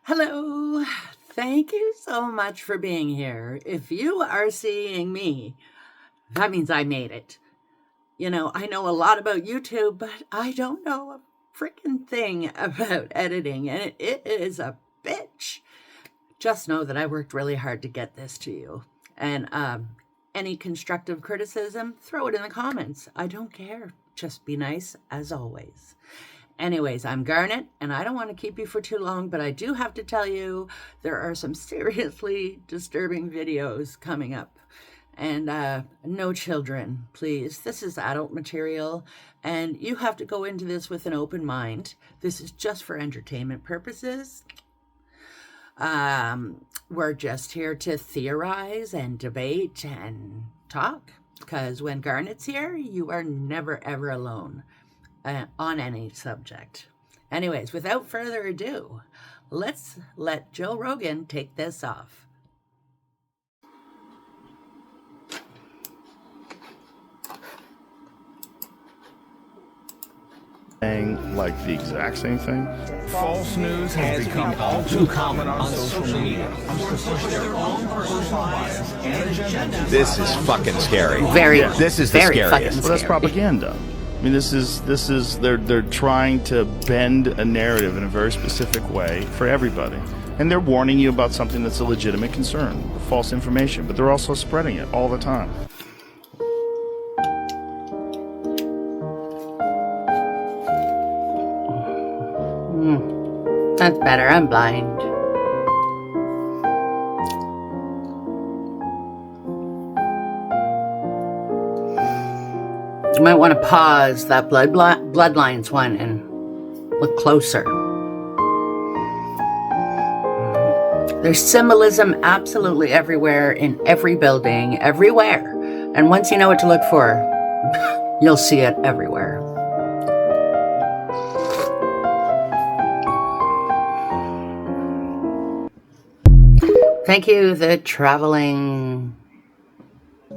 Hello. Thank you so much for being here. If you are seeing me, that means I made it. You know, I know a lot about YouTube, but I don't know a freaking thing about editing, and it is a bitch. Just know that I worked really hard to get this to you. And any constructive criticism, throw it in the comments. I don't care. Just be nice as always. Anyways, I'm Garnet, and I don't want to keep you for too long, but I do have to tell you there are some seriously disturbing videos coming up. And no children, please. This is adult material, and you have to go into this with an open mind. This is just for entertainment purposes. We're just here to theorize and debate and talk, because when Garnet's here, you are never, ever alone. On any subject. Anyways, without further ado, let's let Joe Rogan take this off. Saying like the exact same thing. False news has become all too common on social media. This is fucking scary. This is the scariest. Well, that's propaganda. I mean, this is they're trying to bend a narrative in a very specific way for everybody, and they're warning you about something that's a legitimate concern, false information, but they're also spreading it all the time. That's better. I'm blind. You might want to pause that Bloodlines one and look closer. There's symbolism absolutely everywhere, in every building, everywhere. And once you know what to look for, you'll see it everywhere. Thank you, the traveling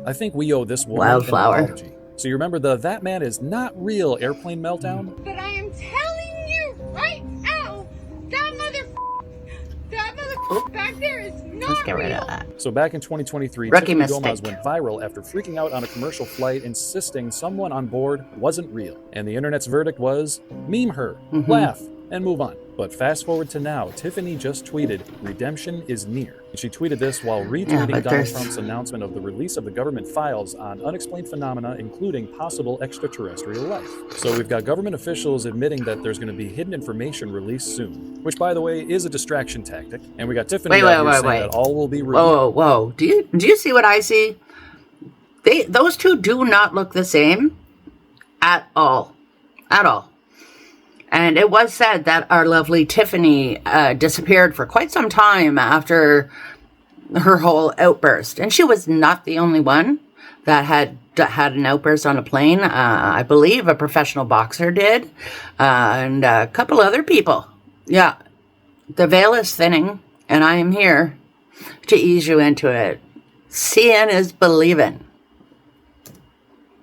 I think we owe this woman wildflower. an apology. So you remember the "that man is not real" airplane meltdown? But I am telling you right now, that motherfucker back there is not Let's get rid real. of that. So back in 2023, Rookie Tiffany mistake. Gomez went viral after freaking out on a commercial flight, insisting someone on board wasn't real. And the internet's verdict was, meme her, laugh, and move on. But fast forward to now, Tiffany just tweeted, "Redemption is near." And she tweeted this while retweeting but Donald there's- Trump's announcement of the release of the government files on unexplained phenomena, including possible extraterrestrial life. So we've got government officials admitting that there's going to be hidden information released soon, which, by the way, is a distraction tactic. And we got Tiffany out here saying that all will be revealed. Whoa. Do you see what I see? Those two do not look the same at all. At all. And it was said that our lovely Tiffany disappeared for quite some time after her whole outburst. And she was not the only one that had an outburst on a plane. I believe a professional boxer did, and a couple other people. Yeah, the veil is thinning, and I am here to ease you into it. Seeing is believing.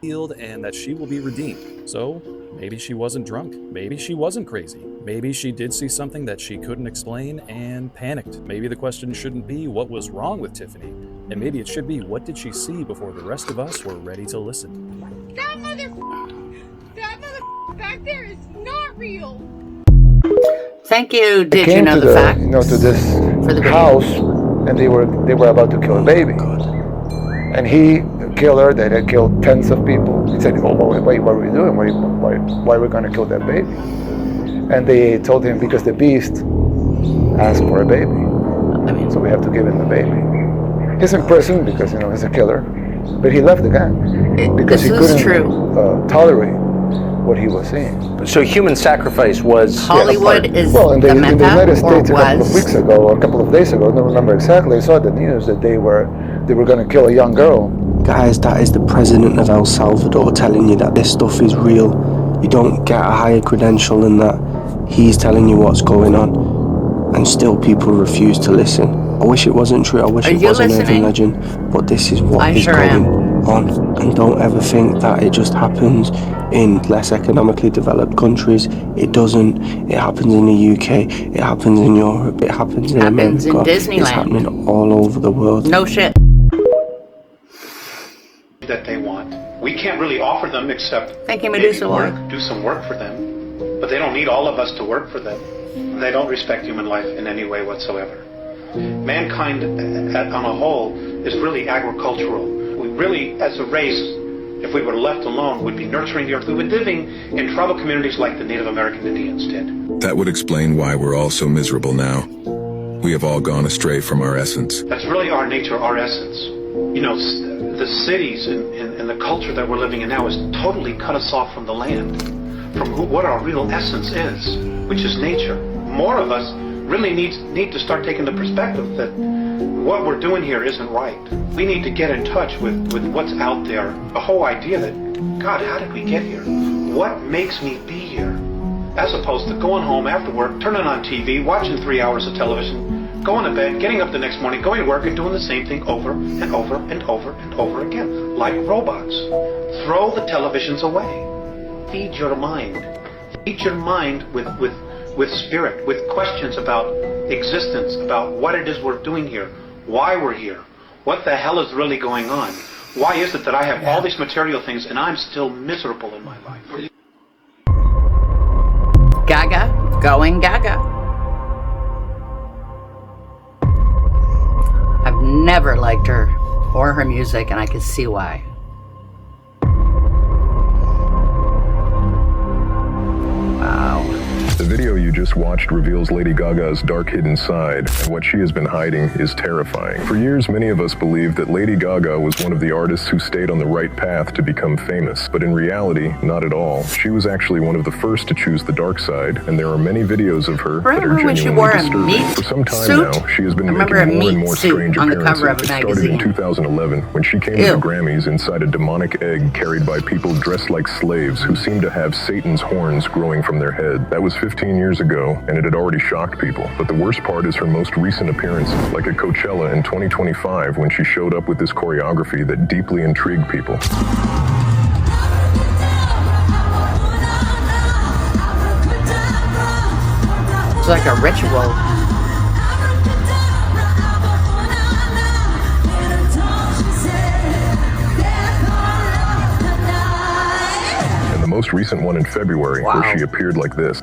And that she will be redeemed. So maybe she wasn't drunk. Maybe she wasn't crazy. Maybe she did see something that she couldn't explain and panicked. Maybe the question shouldn't be what was wrong with Tiffany, and maybe it should be what did she see before the rest of us were ready to listen. That motherfucker back there is not real. Thank you. Did you came know to the fact? to this for the baby. house, and they were about to kill a baby. And he, the killer that had killed tens of people, he said, "Oh, wait, what are we doing? Why are we going to kill that baby?" And they told him, because the beast asked for a baby, so we have to give him the baby. He's in prison because he's a killer, but he left the gang because he couldn't tolerate what he was seeing. So human sacrifice was Hollywood is in the United States a couple of days ago, I don't remember exactly, I saw the news that they were going to kill a young girl. Guys, that is the president of El Salvador telling you that this stuff is real. You don't get a higher credential than that. He's telling you what's going on, and still people refuse to listen. I wish it wasn't true. I wish it was an urban legend, but this is what is going on. And don't ever think that it just happens in less economically developed countries. It doesn't. It happens in the UK, it happens in Europe, it happens in America. in Disneyland. It's happening all over the world. No shit. That they want. We can't really offer them except Thank you, maybe Medusa work, Lord. do some work for them. But they don't need all of us to work for them. They don't respect human life in any way whatsoever. Mankind on a whole is really agricultural. We really, as a race, if we were left alone, would be nurturing the earth. We would be living in tribal communities like the Native American Indians did. That would explain why we're all so miserable now. We have all gone astray from our essence. That's really our nature, our essence. You know, the cities and the culture that we're living in now has totally cut us off from the land, from what our real essence is, which is nature. More of us really need to start taking the perspective that what we're doing here isn't right. We need to get in touch with what's out there. The whole idea that, God, how did we get here? What makes me be here? As opposed to going home after work, turning on TV, watching 3 hours of television, going to bed, getting up the next morning, going to work and doing the same thing over and over and over and over again, like robots. Throw the televisions away. Feed your mind. Feed your mind with spirit, with questions about existence, about what it is we're doing here, why we're here, what the hell is really going on. Why is it that I have all these material things and I'm still miserable in my life? Gaga, going Gaga. I've never liked her or her music, and I can see why. Wow. The video you just watched reveals Lady Gaga's dark hidden side, and what she has been hiding is terrifying. For years, many of us believed that Lady Gaga was one of the artists who stayed on the right path to become famous, but in reality, not at all. She was actually one of the first to choose the dark side, and there are many videos of her that are genuinely disturbing. For some time now, she has been making more and more strange appearances. It started in 2011 when she came to the Grammys inside a demonic egg carried by people dressed like slaves who seemed to have Satan's horns growing from their head. That was 15 years ago, and it had already shocked people. But the worst part is her most recent appearance, like at Coachella in 2025, when she showed up with this choreography that deeply intrigued people. It's like a ritual. The most recent one in February, where she appeared like this.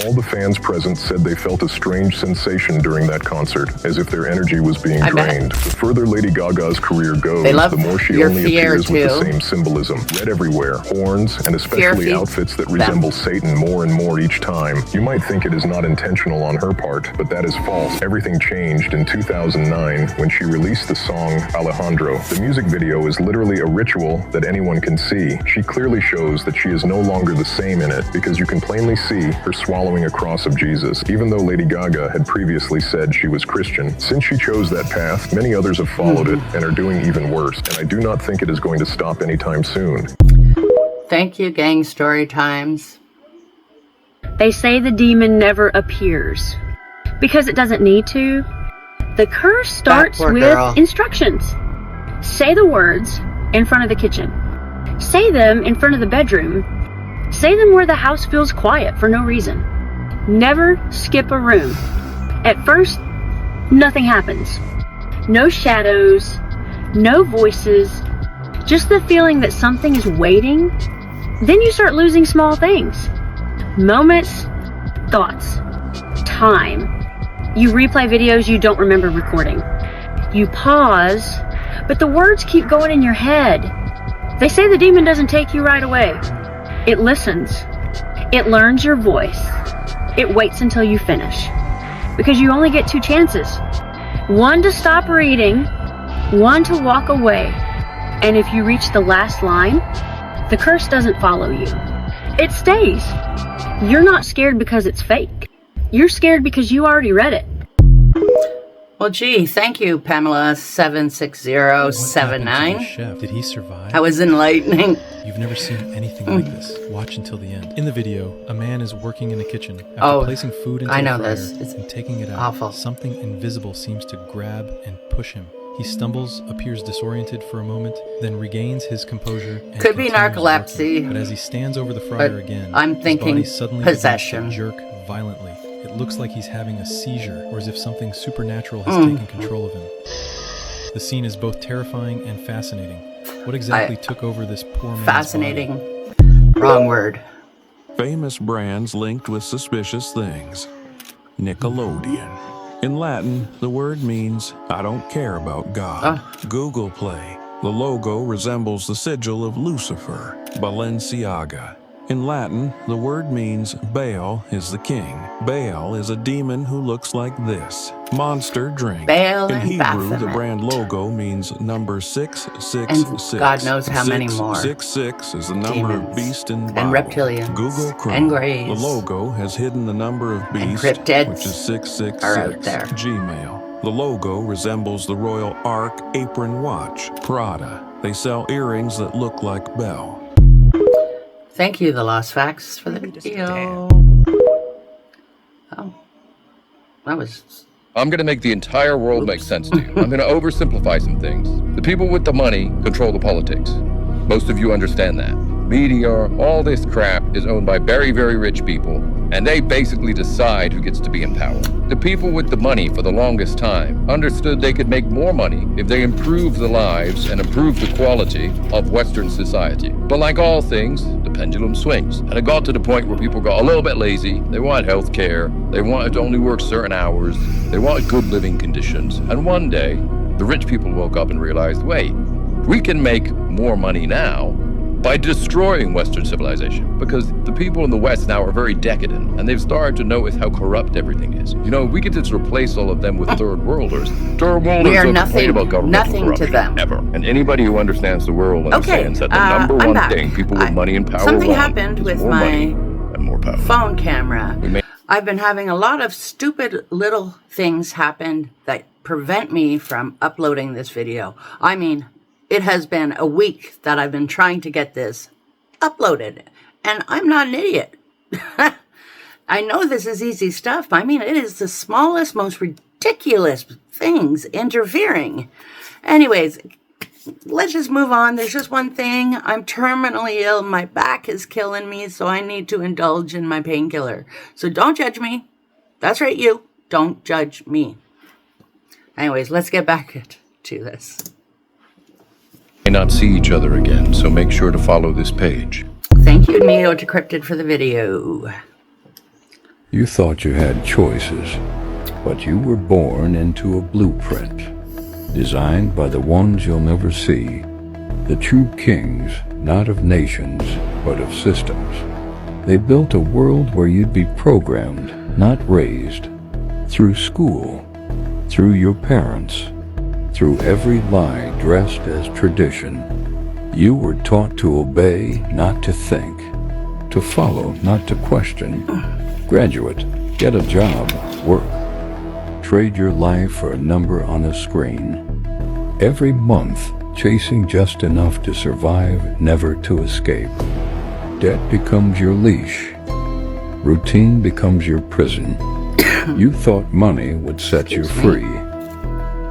All the fans present said they felt a strange sensation during that concert, as if their energy was being drained. The further Lady Gaga's career goes, the more she only appears with the same symbolism. Red everywhere, horns, and especially outfits that resemble Satan more and more each time. You might think it is not intentional on her part, but that is false. Everything changed in 2009 when she released the song Alejandro. The music video is literally a ritual that anyone can see. She clearly shows that she is no longer the same in it, because you can plainly see her swallowing a cross of Jesus, even though Lady Gaga had previously said she was Christian. Since she chose that path, many others have followed it and are doing even worse, and I do not think it is going to stop anytime soon. Thank you, Gang Story Times. They say the demon never appears because it doesn't need to. The curse starts with instructions. Say the words in front of the kitchen. Say them in front of the bedroom. Say them where the house feels quiet for no reason. Never skip a room. At first, nothing happens. No shadows, no voices, just the feeling that something is waiting. Then you start losing small things. Moments, thoughts, time. You replay videos you don't remember recording. You pause, but the words keep going in your head. They say the demon doesn't take you right away. It listens. It learns your voice. It waits until you finish. Because you only get 2 chances. One to stop reading, one to walk away. And if you reach the last line, the curse doesn't follow you. It stays. You're not scared because it's fake. You're scared because you already read it. Well, gee, thank you, Pamela76079. Chef, did he survive? That was enlightening. You've never seen anything like this. Watch until the end. In the video, a man is working in a kitchen. After placing food into the fryer and taking it out, awful. Something invisible seems to grab and push him. He stumbles, appears disoriented for a moment, then regains his composure. And could be narcolepsy. Working. But as he stands over the fryer again, I'm thinking his body suddenly possession. begins to jerk violently. It looks like he's having a seizure, or as if something supernatural has taken control of him. The scene is both terrifying and fascinating. What exactly took over this poor man's fascinating. body? Wrong word. Famous brands linked with suspicious things. Nickelodeon. In Latin, the word means, I don't care about God. Google Play. The logo resembles the sigil of Lucifer. Balenciaga. In Latin, the word means Baal is the king. Baal is a demon who looks like this. Monster drink. Baal in and Hebrew, Baphomet. the brand logo means number 666. And God knows how many more. 666 is the number Demons of beast in the and Bible. reptilians Google Chrome. and greys. The logo has hidden the number of beast, cryptids which is 666. are out there. Gmail. The logo resembles the Royal Ark apron watch. Prada. They sell earrings that look like Bell. Thank you, The Lost Facts, for the video. Oh, that was... I'm going to make the entire world make sense to you. I'm going to oversimplify some things. The people with the money control the politics. Most of you understand that. Media, all this crap is owned by very, very rich people, and they basically decide who gets to be in power. The people with the money for the longest time understood they could make more money if they improved the lives and improved the quality of Western society. But like all things, the pendulum swings. And it got to the point where people got a little bit lazy. They wanted health care. They wanted to only work certain hours. They wanted good living conditions. And one day, the rich people woke up and realized, wait, we can make more money now by destroying Western civilization, because the people in the West now are very decadent, and they've started to notice how corrupt everything is. You know, we could just replace all of them with third worlders. Third worlders We are don't complain about governmental nothing to corruption them. ever. And anybody who understands the world understands that the number I'm one back. thing people with money and power Something want happened is with more my money and more power. phone camera. I've been having a lot of stupid little things happen that prevent me from uploading this video. I mean, it has been a week that I've been trying to get this uploaded, and I'm not an idiot. I know this is easy stuff. I mean, it is the smallest, most ridiculous things interfering. Anyways, let's just move on. There's just one thing. I'm terminally ill. My back is killing me, so I need to indulge in my painkiller. So don't judge me. That's right, you. Don't judge me. Anyways, let's get back to this. May not see each other again, so make sure to follow this page. Thank you, Neo Decrypted, for the video. You thought you had choices, but you were born into a blueprint, designed by the ones you'll never see, the true kings, not of nations, but of systems. They built a world where you'd be programmed, not raised, through school, through your parents, through every lie dressed as tradition. You were taught to obey, not to think, to follow, not to question. Graduate, get a job, work. Trade your life for a number on a screen. Every month, chasing just enough to survive, never to escape. Debt becomes your leash. Routine becomes your prison. You thought money would set you free,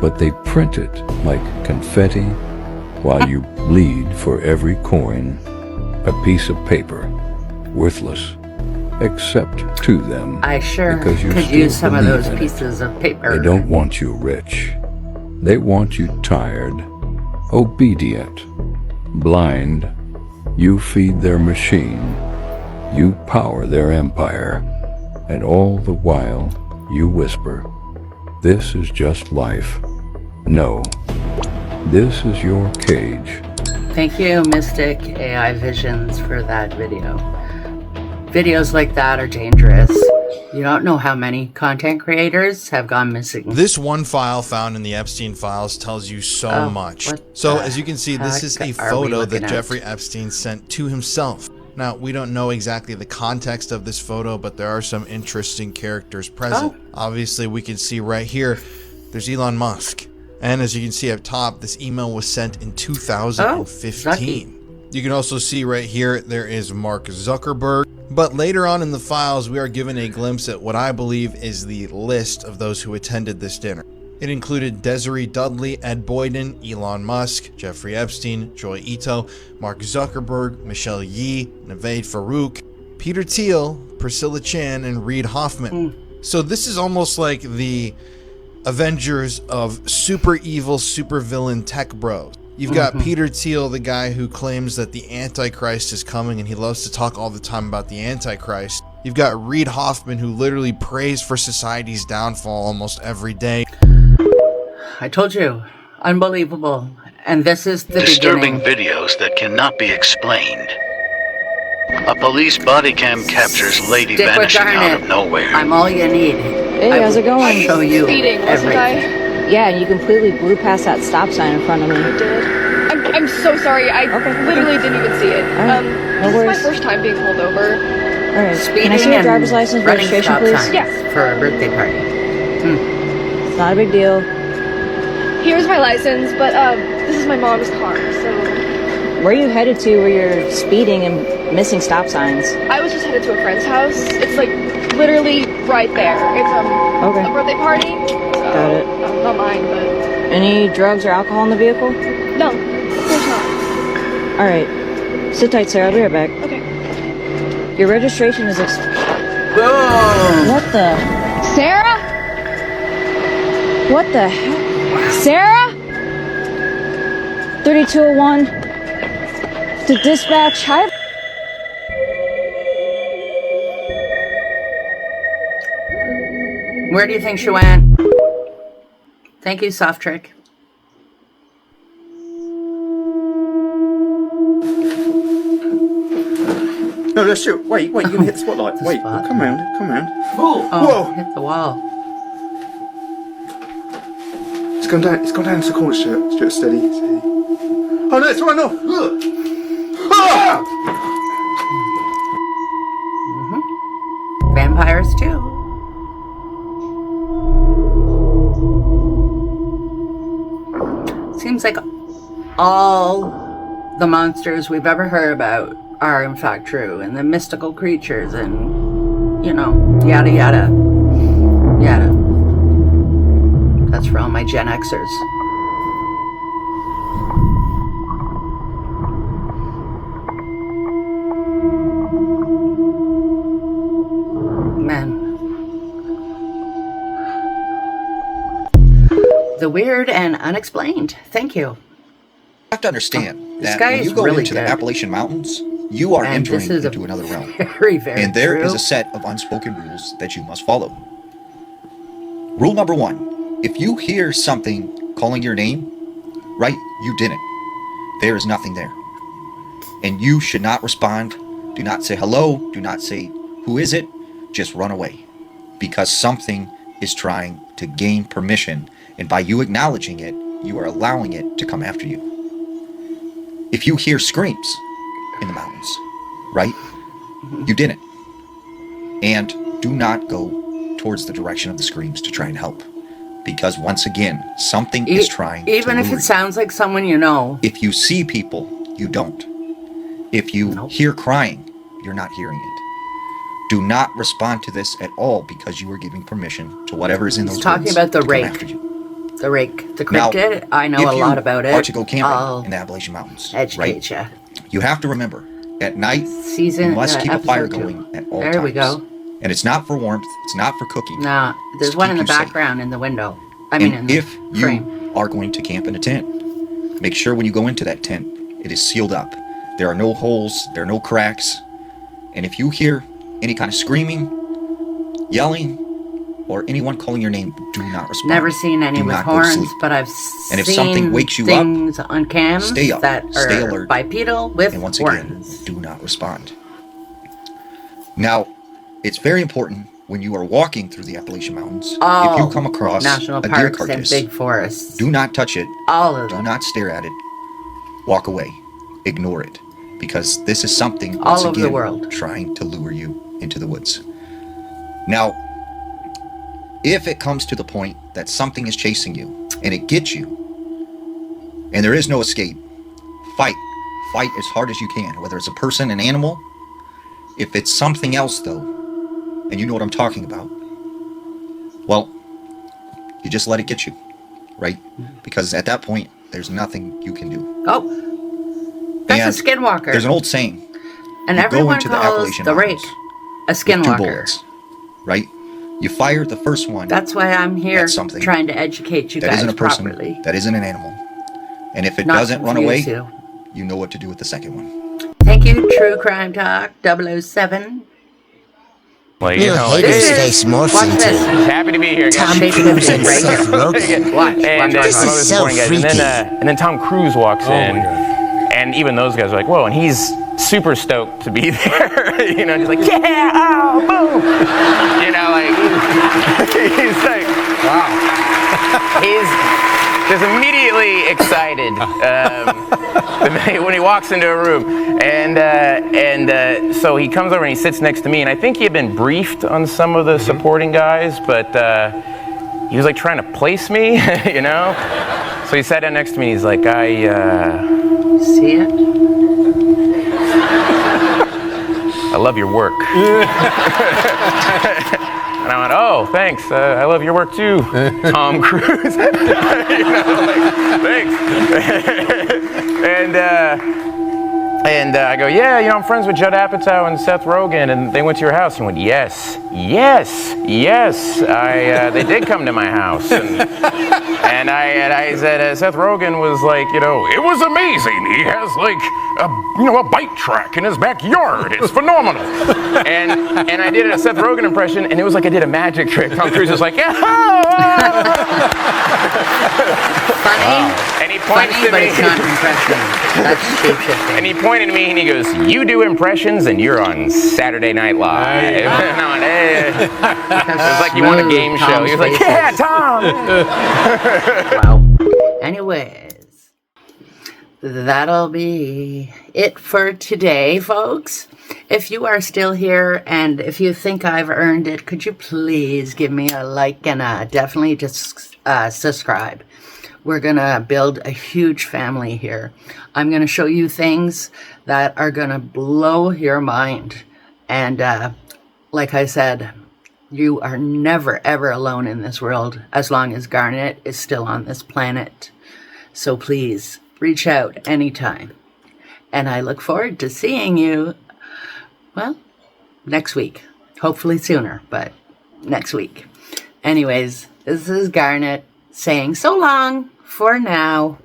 but they print it like confetti while you bleed for every coin. A piece of paper, worthless, except to them. I sure because you could still use some of believe those in it. pieces of paper. They don't want you rich. They want you tired, obedient, blind. You feed their machine. You power their empire. And all the while, you whisper, "This is just life." No, this is your cage. Thank you, Mystic AI Visions, for that video. Videos like that are dangerous. You don't know how many content creators have gone missing. This one file found in the Epstein files tells you so much. So as you can see, this is a photo that Jeffrey Epstein sent to himself. Now, we don't know exactly the context of this photo, but there are some interesting characters present. Obviously, we can see right here there's Elon Musk. And as you can see up top, this email was sent in 2015. You can also see right here, there is Mark Zuckerberg. But later on in the files, we are given a glimpse at what I believe is the list of those who attended this dinner. It included Desiree Dudley, Ed Boyden, Elon Musk, Jeffrey Epstein, Joy Ito, Mark Zuckerberg, Michelle Yee, Naved Farouk, Peter Thiel, Priscilla Chan, and Reid Hoffman. So this is almost like the Avengers of super evil, super villain tech bros. You've got Peter Thiel, the guy who claims that the Antichrist is coming, and he loves to talk all the time about the Antichrist. You've got Reid Hoffman, who literally prays for society's downfall almost every day. I told you, unbelievable. And this is the disturbing beginning. Videos that cannot be explained. A police body cam captures lady Stick with vanishing Garnet. out of nowhere. I'm all you need. Hey, how's it going? Show you Speeding, wasn't everything. Yeah, and you completely blew past that stop sign in front of me. I did. I'm so sorry. I literally didn't even see it. This is my first time being pulled over. Alright, can I see your driver's license registration, please? Yeah. For a birthday party. It's not a big deal. Here's my license, but this is my mom's car, so... Where are you headed to where you're speeding and missing stop signs? I was just headed to a friend's house. It's like literally right there. It's a birthday party. So, Got it. Not mine, but... Any drugs or alcohol in the vehicle? No, of course not. Alright. Sit tight, Sarah. I'll be right back. Okay. Your registration is Boom! What the? Sarah? What the heck? Sarah? 3201 to dispatch. Hi. Where do you think she went? Thank you, Soft Trick. No, let's shoot. Wait, you're gonna hit the spotlight. Wait, come round. Oh, hit the wall. It's gone down to the corner, Stuart. Steady. Oh no, it's right now. Vampires too. Seems like all the monsters we've ever heard about are in fact true, and the mystical creatures and, yada yada. Yada. That's for all my Gen Xers. Man. The weird and unexplained. Thank you. You have to understand This that guy when is you go really into good. the Appalachian Mountains, you are And entering this is into another realm. Very, very And there true. is a set of unspoken rules that you must follow. Rule number 1, if you hear something calling your name, right, you didn't. There is nothing there. And you should not respond. Do not say hello. Do not say, who is it? Just run away. Because something is trying to gain permission. And by you acknowledging it, you are allowing it to come after you. If you hear screams in the mountains, right? You didn't. And do not go towards the direction of the screams to try and help. Because once again, something is trying Even to if lure it you. sounds like someone you know. If you see people, you don't. If you hear crying, you're not hearing it. Do not respond to this at all because you are giving permission to whatever is in those He's talking woods about the to come rake. after you. The rake. The Now, cryptid. I know if a you lot about it. are to go camping I'll in the Appalachian Mountains, educate right? You have to remember, at night, Season, you must keep a fire episode 2. going at all There times. we go. And it's not for warmth, it's not for cooking. Nah, there's to one in keep the you safe. background in the window. I mean, in And the if frame. you are going to camp in a tent, make sure when you go into that tent, it is sealed up. There are no holes, there are no cracks. And if you hear any kind of screaming, yelling, or anyone calling your name, do not respond. Never seen any Do with not go to horns, sleep. but I've And if seen something wakes you up, things on cams stay up, that stay are alert, bipedal with and once horns. again, do not respond. Now, it's very important when you are walking through the Appalachian Mountains, if you come across national a deer parks and carcass, big forests. do not touch it. All of Do them. not stare at it. Walk away. Ignore it. Because this is something, All once over the again, world. trying to lure you into the woods. Now, if it comes to the point that something is chasing you and it gets you and there is no escape, fight as hard as you can, whether it's a person, an animal. If it's something else though, and you know what I'm talking about, well, you just let it get you, right? Because at that point there's nothing you can do. Oh, that's a skinwalker. There's an old saying, and you everyone go into calls the Appalachian the rake a skinwalker. 2 bullets, right? You fire the first one. That's why I'm here something trying to educate you that guys isn't a person, properly. that isn't an animal. And if it Not doesn't run away, confuse you know what to do with the second one. Thank you, True Crime Talk 007. Like, you know, like, Watch this. happy to be here, guys. Tom Cruise and Seth Rogen. Watch. And This some is other so supporting guys. freaky. And then Tom Cruise walks in, and even those guys are like, whoa, and he's super stoked to be there. You know, just like, yeah, oh, boom. You know, like, he's like, wow. He's just immediately excited when he walks into a room. And so he comes over and he sits next to me, and I think he had been briefed on some of the supporting guys, but he was like trying to place me, you know? So he sat down next to me and he's like, See it? I love your work. And I went, oh, thanks. I love your work too, Tom Cruise. You know, like, thanks. And I go, yeah, you know, I'm friends with Judd Apatow and Seth Rogen, and they went to your house. And went, yes. They did come to my house. And I said, Seth Rogen was like, you know, it was amazing. He has like a bike track in his backyard. It's phenomenal. And I did a Seth Rogen impression, and it was like I did a magic trick. Tom Cruise was like, yeah. Funny. And he points to but me. It's not an impression. That's shape-shifting. And he pointed at me and he goes, you do impressions and you're on Saturday Night Live. And I went, hey. It was like you won a game show. He was like, yeah, Tom. Wow. Anyways, that'll be it for today, folks. If you are still here and if you think I've earned it, could you please give me a like and definitely just subscribe. We're going to build a huge family here. I'm going to show you things that are going to blow your mind. And like I said, you are never, ever alone in this world as long as Garnet is still on this planet. So please, reach out anytime. And I look forward to seeing you, well, next week. Hopefully sooner, but next week. Anyways, this is Garnet saying so long for now.